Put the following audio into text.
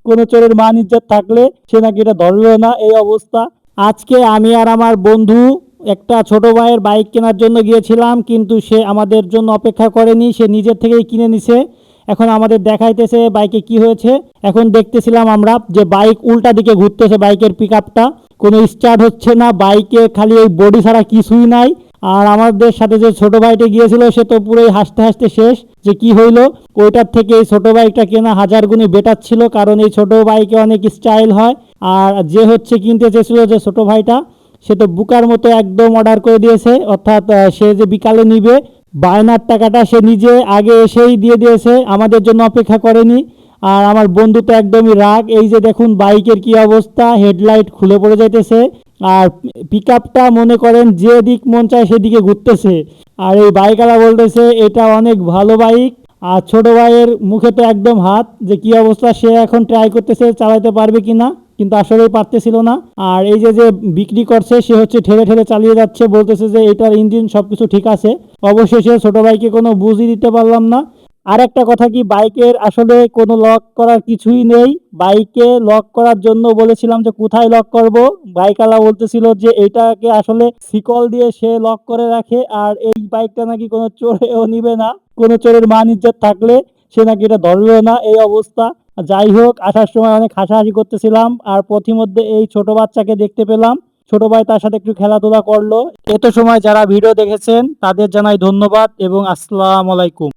কোনো চোরের মান ইজ্জত থাকলে সে নাকি এটা ধরবেও না, এই অবস্থা। আজকে আমি আর আমার বন্ধু একটা ছোট ভাইয়ের বাইক কেনার জন্য গিয়েছিলাম, কিন্তু সে আমাদের জন্য অপেক্ষা করেনি, সে নিজের থেকেই কিনে নিছে। এখন আমাদের দেখাইতেছে বাইকে কি হয়েছে। এখন দেখতেছিলাম আমরা যে বাইক উল্টা দিকে ঘুরতেছে, বাইকের পিক আপটা কোনো স্টার্ট হচ্ছে না, বাইকে খালি ওই বডি ছাড়া কিছুই নাই। আর আমাদের সাথে যে ছোট ভাইটা গিয়েছিল সে তো পুরোই হাসতে হাসতে শেষ যে কি হইলো। ওইটার থেকে এই ছোট বাইকটা কেনা হাজার গুণে বেটার ছিল, কারণ এই ছোট বাইকে অনেক স্টাইল হয়। আর যে হচ্ছে কিনতে চেয়েছিল যে ছোট ভাইটা, সে তো বুকার মতো একদম অর্ডার করে দিয়েছে, অর্থাৎ সে যে বিকালে নিবে বায়নার টাকাটা সে নিজে আগে এসেই দিয়ে দিয়েছে, আমাদের জন্য অপেক্ষা করেনি। আর আমার বন্ধু তো একদমই রাগ, এই যে দেখুন বাইকের কি অবস্থা, হেডলাইট খুলে পড়ে যাইতেছে। আর পিক আপটা মনে করেন যে দিক মন চায় সেদিকে ঘুরতেছে। আর এই বাইকওয়ালা বলতেছে এটা অনেক ভালো বাইক। আর ছোট ভাইয়ের মুখে তো একদম হাত, যে কি অবস্থা, সে এখন ট্রাই করতেছে চালাতে পারবে কিনা, কিন্তু আসলেই পারতেছিল না। আর এই যে যে বিক্রি করছে সে হচ্ছে ঠেলে ঠেলে চালিয়ে যাচ্ছে, বলতেছে যে এটার ইঞ্জিন সবকিছু ঠিক আছে। অবশেষে ছোট ভাইকে কোনো বুঝই দিতে পারলাম না। আর একটা কথা কি, বাইকের আসলে কোনো লক করার কিছুই নেই। বাইকে লক করার জন্য বলেছিলাম যে কোথায় লক করব, বাইকওয়ালা বলতেছিল যে এটাকে আসলে শিকল দিয়ে সে লক করে রাখে, আর এই বাইকটা নাকি কোনো চোরেও নিবে না, কোনো চোরের মান ইজ্জত থাকলে সে নাকি এটা ধরবেও না, এই অবস্থা। যাই হোক, আসার সময় অনেক হাসাহাসি করতেছিলাম, আর পথিমধ্যে এই ছোট বাচ্চাকে দেখতে পেলাম, ছোট ভাই তার সাথে একটু খেলাধুলা করলো। এত সময় যারা ভিডিও দেখেছেন তাদের জানাই ধন্যবাদ এবং আসসালামু আলাইকুম।